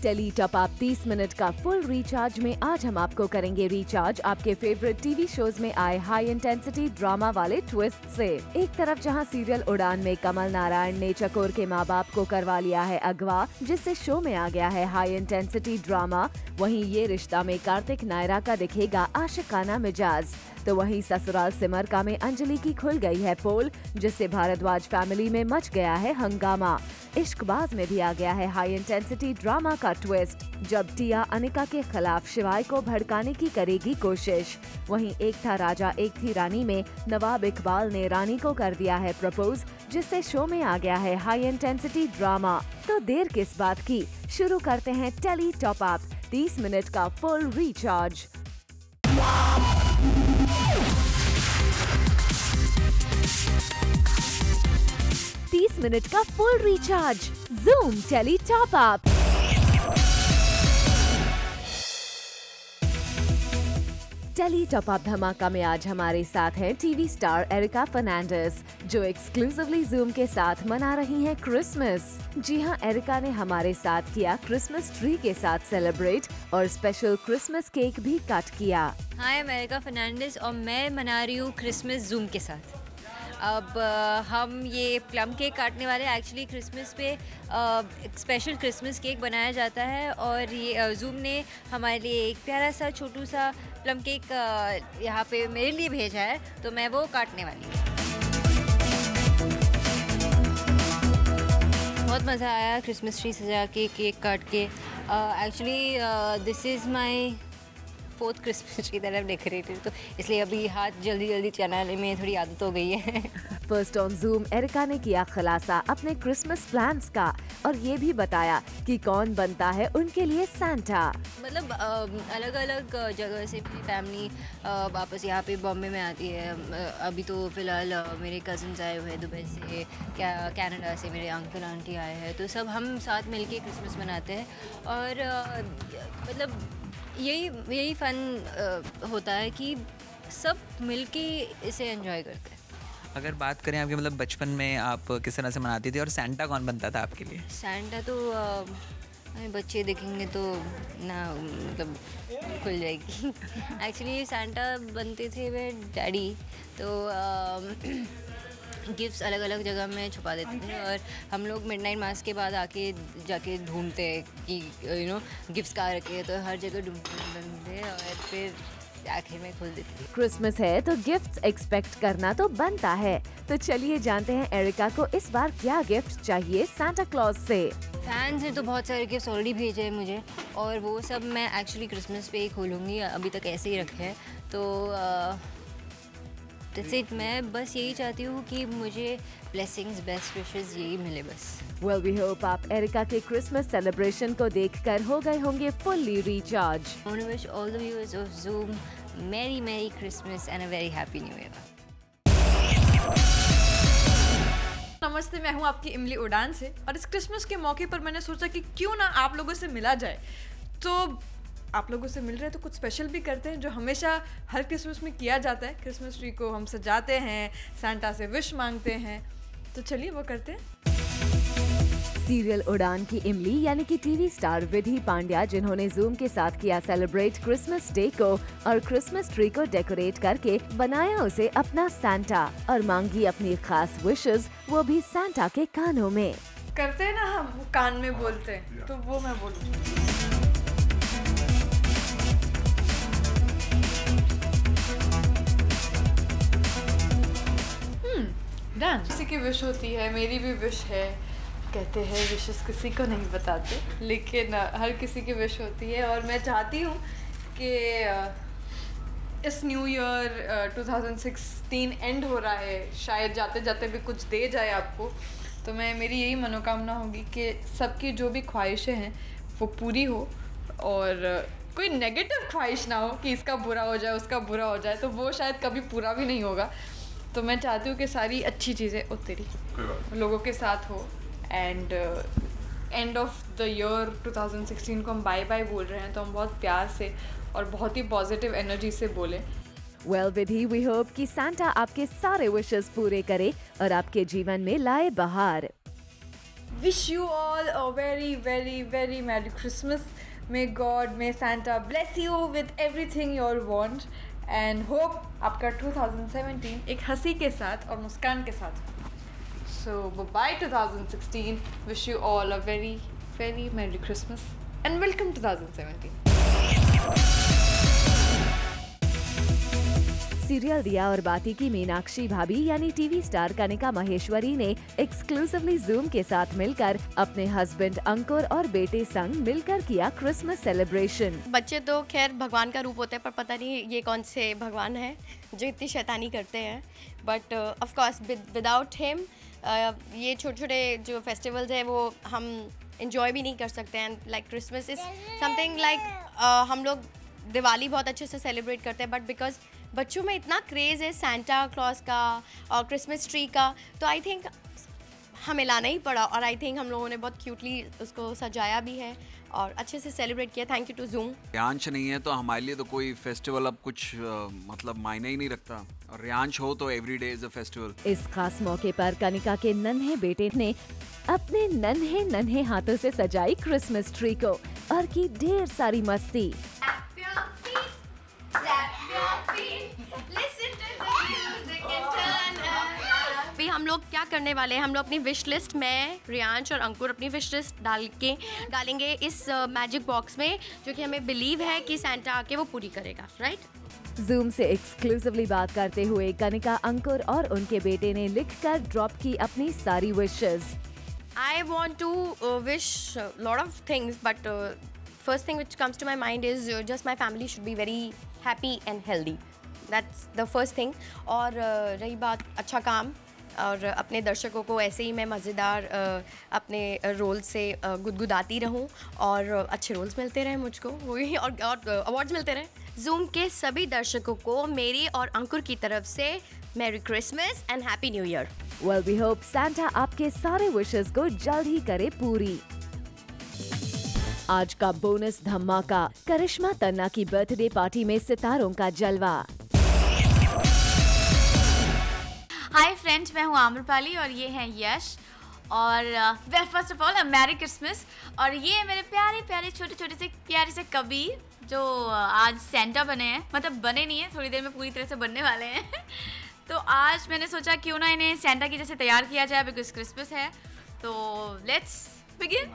Tele top up 30 minute का full recharge में आज हम आपको करेंगे रिचार्ज आपके फेवरेट टीवी शोज में आए हाई इंटेंसिटी ड्रामा वाले ट्विस्ट से। एक तरफ जहां सीरियल उड़ान में कमल नारायण ने चकोर के माँ बाप को करवा लिया है अगवा, जिससे शो में आ गया है हाई इंटेंसिटी ड्रामा, वहीं ये रिश्ता में कार्तिक नायरा का दिखेगा आशिकाना मिजाज। तो वहीं ससुराल सिमर का में अंजलि की खुल गई है पोल, जिससे भारद्वाज फैमिली में मच गया है हंगामा। इश्कबाज में भी आ गया है हाई इंटेंसिटी ड्रामा का ट्विस्ट, जब टिया अनिका के खिलाफ शिवाय को भड़काने की करेगी कोशिश। वहीं एक था राजा एक थी रानी में नवाब इकबाल ने रानी को कर दिया है प्रपोज, जिससे शो में आ गया है हाई इंटेंसिटी ड्रामा। तो देर किस बात की, शुरू करते हैं टेली टॉप अप 30 मिनट का फुल रिचार्ज। मिनट का full recharge zoom tele top up. Tele top up धमाका में आज हमारे साथ हैं टीवी स्टार एरिका फर्नांडिस, जो एक्सक्लूसिवली जूम के साथ मना रही हैं क्रिसमस। जी हां, एरिका ने हमारे साथ किया क्रिसमस ट्री के साथ सेलिब्रेट और स्पेशल क्रिसमस केक भी कट किया। हाय, मैं एरिका फर्नांडिस और मैं मना रही हूँ क्रिसमस जूम के साथ। अब हम ये प्लम केक काटने वाले, एक्चुअली क्रिसमस पे स्पेशल क्रिसमस केक बनाया जाता है और ये जूम ने हमारे लिए एक प्यारा सा छोटू सा प्लम केक यहाँ पे मेरे लिए भेजा है, तो मैं वो काटने वाली हूँ। बहुत मज़ा आया क्रिसमस ट्री सजा के केक काट के। Actually this is my 4th Christmas tree that I have decorated, तो इसलिए अभी हाथ जल्दी चलाने में थोड़ी आदत हो गई है। फर्स्ट ऑन जूम एरिका ने किया खुलासा अपने क्रिसमस प्लान्स का और ये भी बताया कि कौन बनता है उनके लिए सांता। मतलब अलग अलग जगह से मेरी फैमिली वापस यहाँ पे बॉम्बे में आती है। अभी तो फिलहाल मेरे कज़न्स आए हुए हैं दुबई से, कनाडा से मेरे अंकल आंटी आए हैं, तो सब हम साथ मिलके क्रिसमस मनाते हैं और मतलब यही फन होता है कि सब मिलके इसे एंजॉय करते हैं। अगर बात करें आपके मतलब बचपन में आप किस तरह से मनाती थी और सैंटा कौन बनता था आपके लिए? सैंटा तो बच्चे देखेंगे तो ना मतलब खुल जाएगी। एक्चुअली सैंटा बनते थे मेरे डैडी, तो गिफ्ट्स अलग अलग जगह में छुपा देते थे और हम लोग मिडनाइट मास के बाद आके जाके ढूंढते कि गिफ्ट्स कहाँ रखे, तो हर जगह ढूंढते और फिर आखिर में खोल देते थे। क्रिसमस है तो गिफ्ट्स एक्सपेक्ट करना तो बनता है, तो चलिए जानते हैं एरिका को इस बार क्या गिफ्ट चाहिए सांता क्लॉज से। फैंस ने तो बहुत सारे गिफ्ट्स ऑलरेडी भेजे हैं मुझे और वो सब मैं एक्चुअली क्रिसमस पे ही खोलूँगी, अभी तक ऐसे ही रखे हैं। तो That's it, मैं बस यही चाहती हूँ कि मुझे ब्लेसिंग्स, बेस्ट विशेस यही मिले बस। Well, we hope आप एरिका के क्रिसमस सेलिब्रेशन को देखकर हो गए होंगे fully recharge. I want to wish all the viewers of Zoom Merry Christmas and a very happy New Year. नमस्ते, मैं हूँ आपकी इमली उड़ान से और इस क्रिसमस के मौके पर मैंने सोचा कि क्यों ना आप लोगों से मिला जाए। तो आप लोगों से मिल रहे हैं तो कुछ स्पेशल भी करते हैं, जो हमेशा हर क्रिसमस में किया जाता है। क्रिसमस ट्री को हम सजाते हैं, सांता से विश मांगते हैं, तो चलिए वो करते हैं। सीरियल उड़ान की इमली यानी कि टीवी स्टार विधि पांड्या, जिन्होंने जूम के साथ किया सेलिब्रेट क्रिसमस डे को और क्रिसमस ट्री को डेकोरेट करके बनाया उसे अपना सांता और मांगी अपनी खास विशेस, वो भी सांता के कानों में। करते हैं ना हम, वो कान में बोलते हैं, तो वो मैं बोलूँ। किसी की विश होती है, मेरी भी विश है। कहते हैं विशेस किसी को नहीं बताते, लेकिन हर किसी की विश होती है और मैं चाहती हूँ कि इस न्यू ईयर 2016 एंड हो रहा है, शायद जाते जाते भी कुछ दे जाए आपको। तो मेरी यही मनोकामना होगी कि सबकी जो भी ख्वाहिशें हैं वो पूरी हो और कोई नेगेटिव ख्वाहिश ना हो कि इसका बुरा हो जाए, उसका बुरा हो जाए, तो वो शायद कभी पूरा भी नहीं होगा। तो मैं चाहती हूँ कि सारी अच्छी चीज़ें उतरी लोगों के साथ हो and end of the year 2016 को हम बाय बाय बोल रहे हैं, तो हम बहुत प्यार से और बहुत ही पॉजिटिव एनर्जी से बोलें। Well, विधि, we hope कि सांता आपके सारे विशेस पूरे करे और आपके जीवन में लाए बहार। Wish you all a very, very, very Merry Christmas. May God, may Santa bless you with everything you all want. And hope आपका 2017 एक हंसी के साथ और मुस्कान के साथ. So bye 2016. Wish you all a very, very Merry Christmas and welcome 2017. Serial दिया और बाती की मीनाक्षी भाभी यानी टीवी स्टार कनिका महेश्वरी ने एक्सक्लूसिवली जूम के साथ मिलकर अपने हस्बैंड अंकुर और बेटे संग मिलकर किया क्रिसमस सेलिब्रेशन. बच्चे तो खैर भगवान का रूप होते हैं, पर पता नहीं ये कौन से भगवान हैं जो इतनी शैतानी करते हैं. But of course without him ये छोटे छोटे जो फेस्टिवल्स हैं वो हम इंजॉय भी नहीं कर सकते हैं. Like Christmas is something like हम लोग दिवाली बहुत अच्छे से सेलिब्रेट करते हैं, बट बिकॉज बच्चों में इतना क्रेज़ है सेंटा क्लॉज का और क्रिसमस ट्री का, तो आई थिंक हमें लाना ही पड़ा. और आई थिंक हम लोगों ने बहुत क्यूटली उसको सजाया भी है और अच्छे से सेलिब्रेट किया. Thank you to Zoom. Riyansh नहीं है तो हमारे लिए तो कोई फेस्टिवल अब कुछ मतलब मायने ही नहीं रखता, और रियांश हो तो every day is a festival. इस खास मौके पर कनिका के नन्हे बेटे ने अपने नन्हे नन्हे हाथों से सजाई क्रिसमस ट्री को और की ढेर सारी मस्ती. अभी हम लोग क्या करने वाले हैं, हम लोग अपनी विश लिस्ट में रियांश और अंकुर अपनी विश लिस्ट डालेंगे इस मैजिक बॉक्स में, जो कि हमें बिलीव है कि सेंटा आके वो पूरी करेगा. राइट. जूम से एक्सक्लूसिवली बात करते हुए कनिका, अंकुर और उनके बेटे ने लिखकर ड्रॉप की अपनी सारी wishes. I want to wish a lot of things, but first thing which comes to my mind is just my family should be very happy and healthy. That's the first thing. और रही बात अच्छा काम, और अपने दर्शकों को ऐसे ही मैं मज़ेदार अपने रोल से गुदगुदाती रहूं और अच्छे रोल्स मिलते रहे मुझको, वही और अवार्ड्स मिलते रहे. जूम के सभी दर्शकों को मेरी और अंकुर की तरफ से merry Christmas and happy new year. Well, we hope Santa आपके सारे विशेस को जल्द ही करे पूरी. आज का बोनस धमाका, करिश्मा तन्ना की बर्थडे पार्टी में सितारों का जलवा. हाय फ्रेंड्स, मैं हूँ आम्रपाली और ये हैं यश. और well first of all merry Christmas. और ये मेरे प्यारे प्यारे छोटे छोटे से प्यारे से कबीर जो आज सेंटा बने हैं, मतलब बने नहीं हैं, थोड़ी देर में पूरी तरह से बनने वाले हैं. तो आज मैंने सोचा क्यों ना इन्हें सेंटा की जैसे तैयार किया जाए, बिकॉज क्रिसमस है. तो let's begin.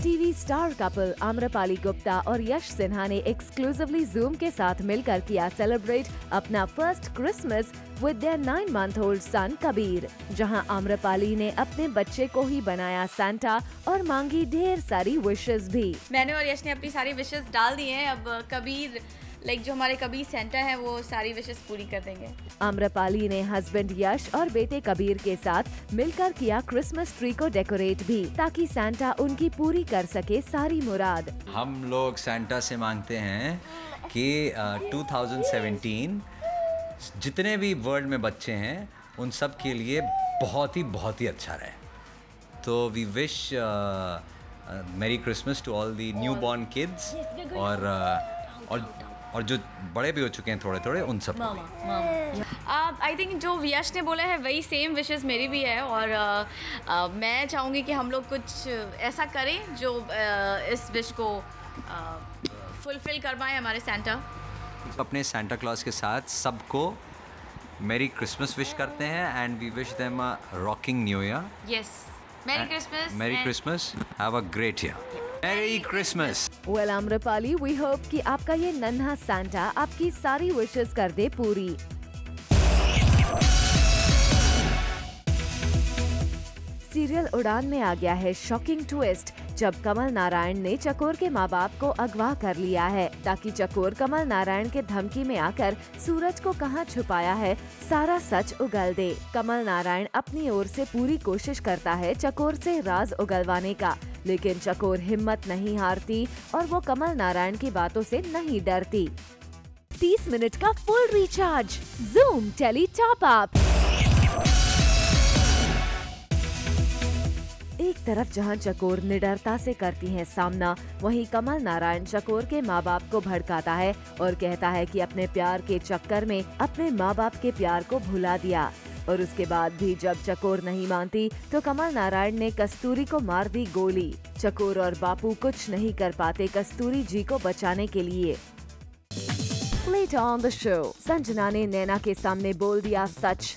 TV star couple Amrapali Gupta और यश सिन्हा ने एक्सक्लूसिवली जूम के साथ मिलकर किया सेलिब्रेट अपना first Christmas with their 9-month-old सन कबीर, जहां आम्रपाली ने अपने बच्चे को ही बनाया सेंटा और मांगी ढेर सारी विशेस भी. मैंने और यश ने अपनी सारी विशेस डाल दी हैं. अब कबीर जो हमारे कबीर सेंटा है वो सारी विशेस पूरी कर देंगे. आम्रपाली ने हस्बैंड यश और बेटे कबीर के साथ मिलकर किया क्रिसमस ट्री को डेकोरेट भी, ताकि सेंटा उनकी पूरी कर सके सारी मुराद. हम लोग सेंटा से मांगते हैं कि 2017 जितने भी वर्ल्ड में बच्चे हैं उन सब के लिए बहुत ही अच्छा रहे. तो we wish merry Christmas to all the new born kids और जो बड़े भी हो चुके हैं थोड़े थोड़े उन सब. आई थिंक जो यश ने बोला है वही सेम विशेस मेरी भी है. और मैं चाहूँगी कि हम लोग कुछ ऐसा करें जो इस विश को फुलफिल कर पाए हमारे सेंटा. अपने सेंटा क्लॉज के साथ सबको मैरी क्रिसमस विश करते हैं and we wish them a rocking new year. Yes, merry Christmas. Merry Christmas, have a great year. Merry Christmas. Well Amrapali, we hope कि आपका ये नन्हा सेंटा आपकी सारी विशेस कर दे पूरी. सीरियल उड़ान में आ गया है शॉकिंग ट्विस्ट, जब कमल नारायण ने चकोर के माँ बाप को अगवा कर लिया है, ताकि चकोर कमल नारायण के धमकी में आकर सूरज को कहां छुपाया है सारा सच उगल दे. कमल नारायण अपनी ओर से पूरी कोशिश करता है चकोर से राज उगलवाने का, लेकिन चकोर हिम्मत नहीं हारती और वो कमल नारायण की बातों से नहीं डरती. 30 मिनट का full recharge, zoom tele top up. एक तरफ जहां चकोर निडरता से करती हैं सामना, वहीं कमल नारायण चकोर के माँ बाप को भड़काता है और कहता है कि अपने प्यार के चक्कर में अपने माँ बाप के प्यार को भुला दिया. और उसके बाद भी जब चकोर नहीं मानती तो कमल नारायण ने कस्तूरी को मार दी गोली। चकोर और बापू कुछ नहीं कर पाते कस्तूरी जी को बचाने के लिए। Later on the show, Sanjana ने नैना के सामने बोल दिया सच।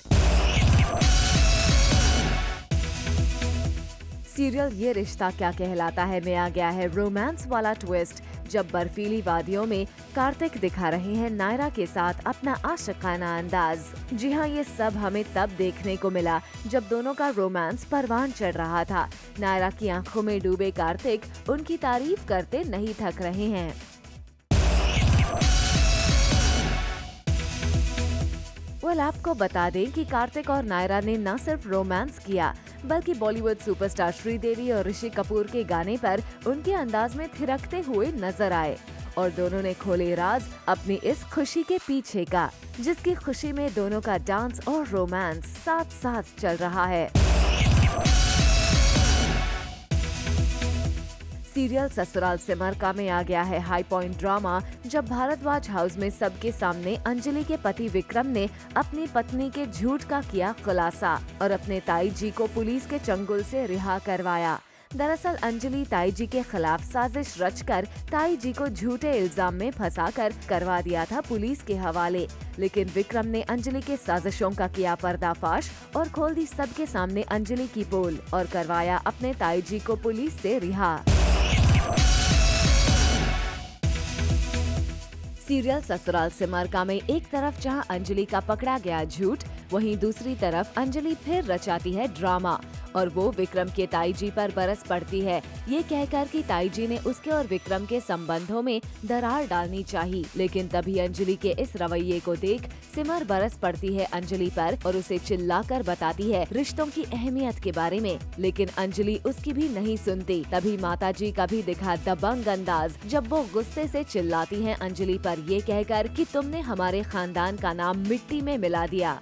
सीरियल ये रिश्ता क्या कहलाता है में आ गया है रोमांस वाला ट्विस्ट, जब बर्फीली वादियों में कार्तिक दिखा रहे हैं नायरा के साथ अपना आशिकाना अंदाज। जी हाँ, ये सब हमें तब देखने को मिला जब दोनों का रोमांस परवान चढ़ रहा था। नायरा की आंखों में डूबे कार्तिक उनकी तारीफ करते नहीं थक रहे हैं। आपको बता दें कि कार्तिक और नायरा ने न सिर्फ रोमांस किया बल्कि बॉलीवुड सुपरस्टार श्रीदेवी और ऋषि कपूर के गाने पर उनके अंदाज में थिरकते हुए नजर आए और दोनों ने खोले राज अपनी इस खुशी के पीछे का, जिसकी खुशी में दोनों का डांस और रोमांस साथ साथ चल रहा है। सीरियल ससुराल सिमरका में आ गया है हाई पॉइंट ड्रामा, जब भारद्वाज हाउस में सबके सामने अंजलि के पति विक्रम ने अपनी पत्नी के झूठ का किया खुलासा और अपने ताई जी को पुलिस के चंगुल से रिहा करवाया। दरअसल अंजलि ताई जी के खिलाफ साजिश रचकर ताई जी को झूठे इल्जाम में फंसाकर करवा दिया था पुलिस के हवाले, लेकिन विक्रम ने अंजलि के साजिशों का किया पर्दाफाश और खोल दी सबके सामने अंजलि की पोल और करवाया अपने ताई जी को पुलिस से रिहा। सीरियल ससुराल सिमरका में एक तरफ जहां अंजलि का पकड़ा गया झूठ, वहीं दूसरी तरफ अंजलि फिर रचाती है ड्रामा और वो विक्रम के ताई जी पर बरस पड़ती है, ये कहकर कि ताई जी ने उसके और विक्रम के संबंधों में दरार डालनी चाहिए। लेकिन तभी अंजलि के इस रवैये को देख सिमर बरस पड़ती है अंजलि पर और उसे चिल्लाकर बताती है रिश्तों की अहमियत के बारे में, लेकिन अंजलि उसकी भी नहीं सुनती। तभी माताजी का भी दिखा दबंग अंदाज, जब वो गुस्से से चिल्लाती हैं अंजलि पर ये कहकर कि तुमने हमारे खानदान का नाम मिट्टी में मिला दिया।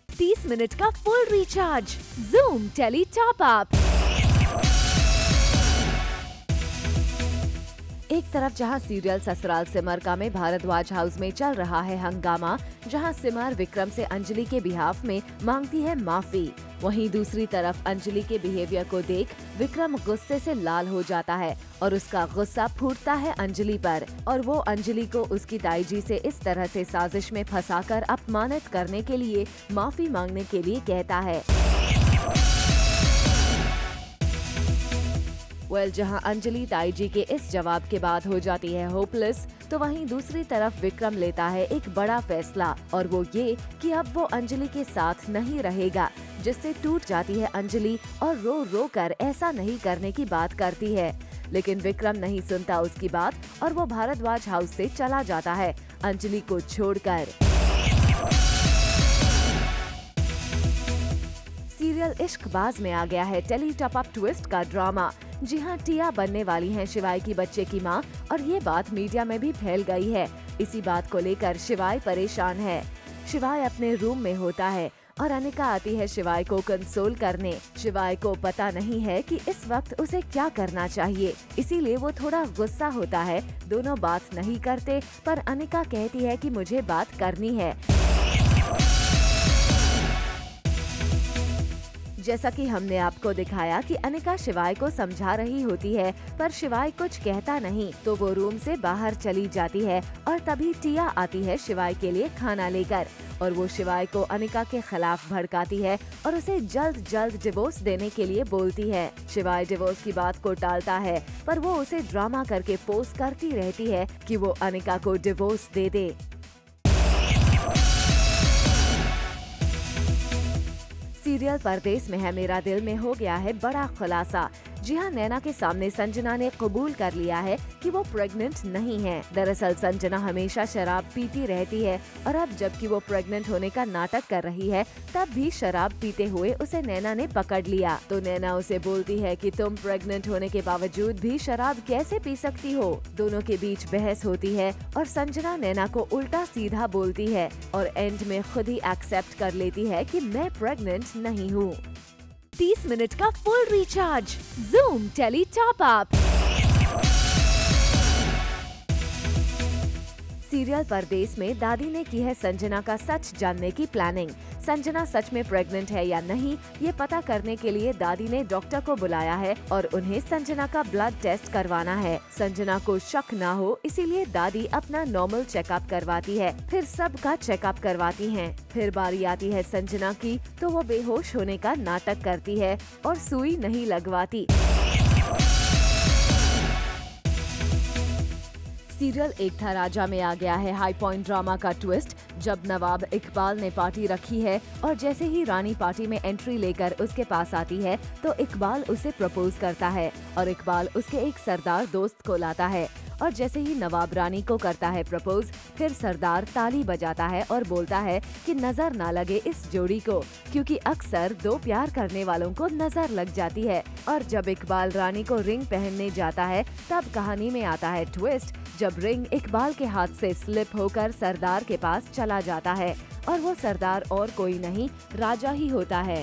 30 मिनट का full recharge Zoom tele top up. एक तरफ जहां सीरियल ससुराल सिमरका में भारद्वाज हाउस में चल रहा है हंगामा, जहां सिमर विक्रम से अंजलि के बिहाफ में मांगती है माफी, वहीं दूसरी तरफ अंजलि के बिहेवियर को देख विक्रम गुस्से से लाल हो जाता है और उसका गुस्सा फूटता है अंजलि पर और वो अंजलि को उसकी ताई जी से इस तरह से साजिश में फंसाकर अपमानित करने के लिए माफी मांगने के लिए कहता है। जहां अंजलि ताई जी के इस जवाब के बाद हो जाती है होपलेस, तो वहीं दूसरी तरफ विक्रम लेता है एक बड़ा फैसला और वो ये कि अब वो अंजलि के साथ नहीं रहेगा, जिससे टूट जाती है अंजलि और रो रो कर ऐसा नहीं करने की बात करती है। लेकिन विक्रम नहीं सुनता उसकी बात और वो भारद्वाज हाउस से चला जाता है अंजलि को छोड़कर। सीरियल इश्कबाज में आ गया है टेली टॉप अप ट्विस्ट का ड्रामा। जी हाँ, टिया बनने वाली हैं शिवाय की बच्चे की मां और ये बात मीडिया में भी फैल गई है। इसी बात को लेकर शिवाय परेशान है। शिवाय अपने रूम में होता है और अनिका आती है शिवाय को कंसोल करने। शिवाय को पता नहीं है कि इस वक्त उसे क्या करना चाहिए, इसीलिए वो थोड़ा गुस्सा होता है। दोनों बात नहीं करते, पर अनिका कहती है कि मुझे बात करनी है। जैसा कि हमने आपको दिखाया कि अनिका शिवाय को समझा रही होती है, पर शिवाय कुछ कहता नहीं, तो वो रूम से बाहर चली जाती है और तभी टिया आती है शिवाय के लिए खाना लेकर और वो शिवाय को अनिका के खिलाफ भड़काती है और उसे जल्द जल्द डिवोर्स देने के लिए बोलती है। शिवाय डिवोर्स की बात को टालता है, पर वो उसे ड्रामा करके पोस्ट करती रहती है कि वो अनिका को डिवोर्स दे दे। सीरियल परदेस में है मेरा दिल में हो गया है बड़ा खुलासा। जी हाँ, नैना के सामने संजना ने कबूल कर लिया है कि वो प्रेग्नेंट नहीं है। दरअसल संजना हमेशा शराब पीती रहती है और अब जबकि वो प्रेग्नेंट होने का नाटक कर रही है, तब भी शराब पीते हुए उसे नैना ने पकड़ लिया। तो नैना उसे बोलती है कि तुम प्रेग्नेंट होने के बावजूद भी शराब कैसे पी सकती हो। दोनों के बीच बहस होती है और संजना नैना को उल्टा सीधा बोलती है और एंड में खुद ही एक्सेप्ट कर लेती है कि मैं प्रेग्नेंट नहीं हूँ। 30 मिनट का full recharge Zoom tele top up. Serial Pardes में दादी ने की है संजना का सच जानने की प्लानिंग। संजना सच में प्रेग्नेंट है या नहीं, ये पता करने के लिए दादी ने डॉक्टर को बुलाया है और उन्हें संजना का ब्लड टेस्ट करवाना है। संजना को शक ना हो इसीलिए दादी अपना नॉर्मल चेकअप करवाती है, फिर सबका चेकअप करवाती हैं। फिर बारी आती है संजना की तो वो बेहोश होने का नाटक करती है और सुई नहीं लगवाती। सीरियल एक था राजा में आ गया है हाई पॉइंट ड्रामा का ट्विस्ट, जब नवाब इकबाल ने पार्टी रखी है और जैसे ही रानी पार्टी में एंट्री लेकर उसके पास आती है तो इकबाल उसे प्रपोज करता है और इकबाल उसके एक सरदार दोस्त को लाता है और जैसे ही नवाब रानी को करता है प्रपोज, फिर सरदार ताली बजाता है और बोलता है कि नजर ना लगे इस जोड़ी को, क्योंकि अक्सर दो प्यार करने वालों को नजर लग जाती है। और जब इकबाल रानी को रिंग पहनने जाता है तब कहानी में आता है ट्विस्ट, जब रिंग इकबाल के हाथ से स्लिप होकर सरदार के पास चला जाता है और वो सरदार और कोई नहीं राजा ही होता है।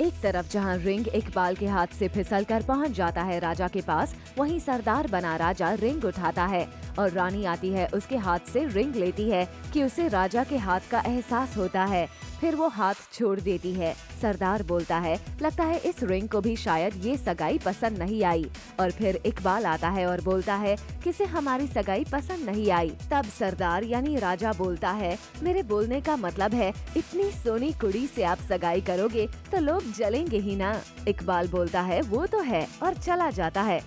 एक तरफ जहां रिंग इकबाल के हाथ से फिसलकर पहुंच जाता है राजा के पास, वहीं सरदार बना राजा रिंग उठाता है और रानी आती है उसके हाथ से रिंग लेती है कि उसे राजा के हाथ का एहसास होता है, फिर वो हाथ छोड़ देती है। सरदार बोलता है लगता है इस रिंग को भी शायद ये सगाई पसंद नहीं आई, और फिर इकबाल आता है और बोलता है कि इसे हमारी सगाई पसंद नहीं आई। तब सरदार यानी राजा बोलता है मेरे बोलने का मतलब है इतनी सोनी कुड़ी से आप सगाई करोगे तो लोग जलेंगे ही ना। इकबाल बोलता है वो तो है और चला जाता है।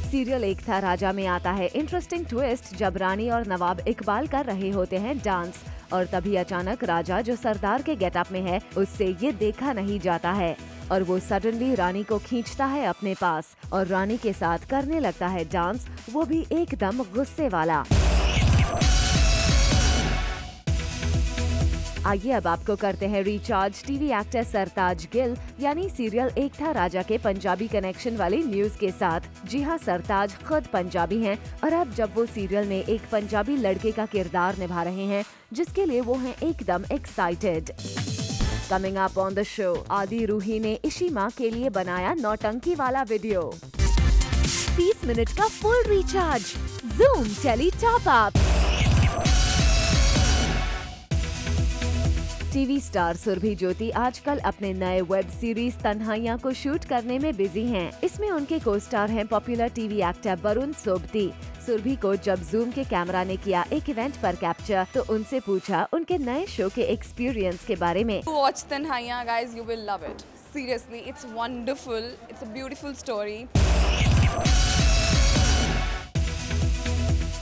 सीरियल एक था राजा में आता है इंटरेस्टिंग ट्विस्ट, जब रानी और नवाब इकबाल कर रहे होते हैं डांस और तभी अचानक राजा जो सरदार के गेटअप में है उससे ये देखा नहीं जाता है और वो सडनली रानी को खींचता है अपने पास और रानी के साथ करने लगता है डांस, वो भी एकदम गुस्से वाला। आइए अब आपको करते हैं रिचार्ज टीवी एक्टर सरताज गिल यानी सीरियल एक था राजा के पंजाबी कनेक्शन वाले न्यूज के साथ। जी हाँ, सरताज खुद पंजाबी हैं और अब जब वो सीरियल में एक पंजाबी लड़के का किरदार निभा रहे हैं जिसके लिए वो हैं एकदम excited. Coming up on the show, आदि रूही ने इशी माँ के लिए बनाया नौटंकी वाला वीडियो। 30 मिनट का full recharge, zoom tele top up. TV star Surbhi Jyoti आजकल अपने नए वेब सीरीज तन्हाइयां को शूट करने में बिजी हैं। इसमें उनके को स्टार हैं popular TV actor Varun Sobti. Surbhi को जब जूम के कैमरा ने किया एक इवेंट पर कैप्चर तो उनसे पूछा उनके नए शो के एक्सपीरियंस के बारे में। Watch Tanhaiya guys, you will love it. Seriously, it's wonderful. It's a beautiful story.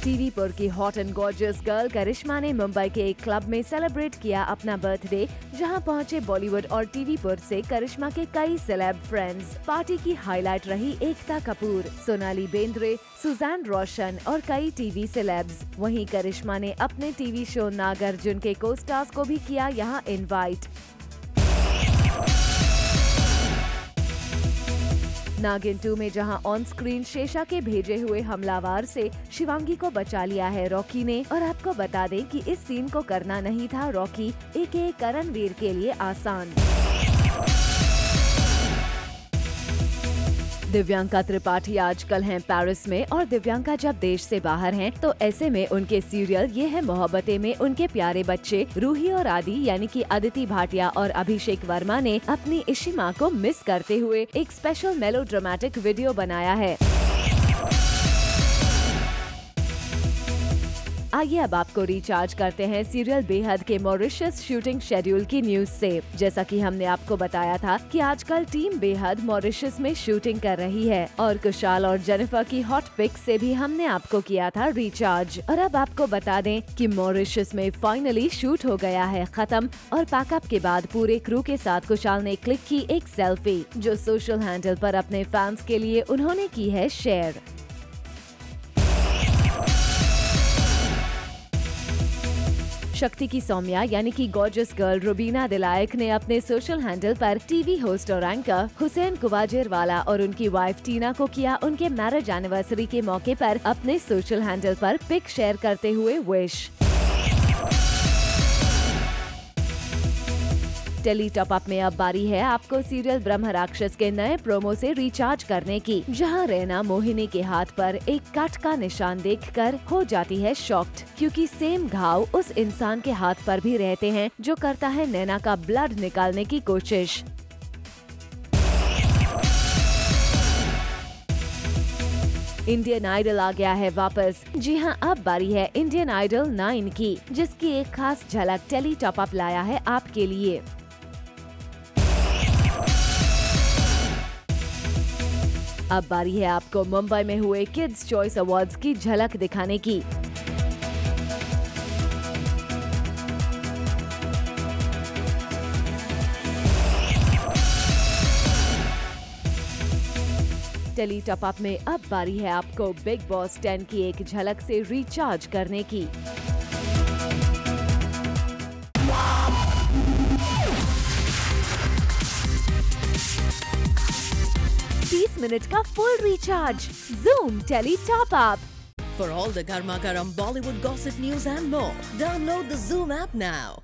TV पर की हॉट एंड गॉर्जियस गर्ल करिश्मा ने मुंबई के एक क्लब में सेलिब्रेट किया अपना बर्थडे, जहां पहुंचे बॉलीवुड और टीवी पर से करिश्मा के कई सेलेब फ्रेंड्स। पार्टी की हाईलाइट रही एकता कपूर, सोनाली बेंद्रे, सुजैन रोशन और कई टीवी सेलेब्स। वहीं करिश्मा ने अपने टीवी शो नागार्जुन के को स्टार्स को भी किया यहां इनवाइट। नागिन 2 में जहां ऑन स्क्रीन शेषा के भेजे हुए हमलावर से शिवांगी को बचा लिया है रॉकी ने, और आपको बता दें कि इस सीन को करना नहीं था रॉकी एके करणवीर के लिए आसान। दिव्यांका त्रिपाठी आजकल हैं पेरिस में और दिव्यांका जब देश से बाहर हैं तो ऐसे में उनके सीरियल ये है मोहब्बतें में उनके प्यारे बच्चे रूही और आदि यानी कि अदिति भाटिया और अभिषेक वर्मा ने अपनी इशी माँ को मिस करते हुए एक स्पेशल मेलोड्रामेटिक वीडियो बनाया है। आइए अब आपको रिचार्ज करते हैं सीरियल बेहद के मॉरिशस शूटिंग शेड्यूल की न्यूज से। जैसा कि हमने आपको बताया था कि आजकल टीम बेहद मॉरिशस में शूटिंग कर रही है और कुशाल और जेनिफर की हॉट पिक से भी हमने आपको किया था रिचार्ज। और अब आपको बता दें कि मॉरिशस में फाइनली शूट हो गया है खत्म और पैकअप के बाद पूरे क्रू के साथ कुशाल ने क्लिक की एक सेल्फी जो सोशल हैंडल पर अपने फैंस के लिए उन्होंने की है शेयर। शक्ति की सौम्या यानी कि गॉर्जियस गर्ल रुबीना दिलायक ने अपने सोशल हैंडल पर टीवी होस्ट और एंकर हुसैन कुवाजिरवाला और उनकी वाइफ टीना को किया उनके मैरिज एनिवर्सरी के मौके पर अपने सोशल हैंडल पर पिक शेयर करते हुए विश। टेली टॉप अप में अब बारी है आपको सीरियल ब्रह्म राक्षस के नए प्रोमो से रिचार्ज करने की, जहां रैना मोहिनी के हाथ पर एक कट का निशान देखकर हो जाती है शॉक्ड, क्योंकि सेम घाव उस इंसान के हाथ पर भी रहते हैं जो करता है नैना का ब्लड निकालने की कोशिश। इंडियन आइडल आ गया है वापस। जी हां, अब बारी है इंडियन आइडल 9 की, जिसकी एक खास झलक टेली टॉप अप लाया है आपके लिए। अब बारी है आपको मुंबई में हुए किड्स चॉइस अवार्ड्स की झलक दिखाने की। टेली टॉप अप में अब बारी है आपको बिग बॉस 10 की एक झलक से रिचार्ज करने की। मिनट का full recharge. Zoom tele top up. For all the Garma Garam Bollywood gossip news and more, download the Zoom app now.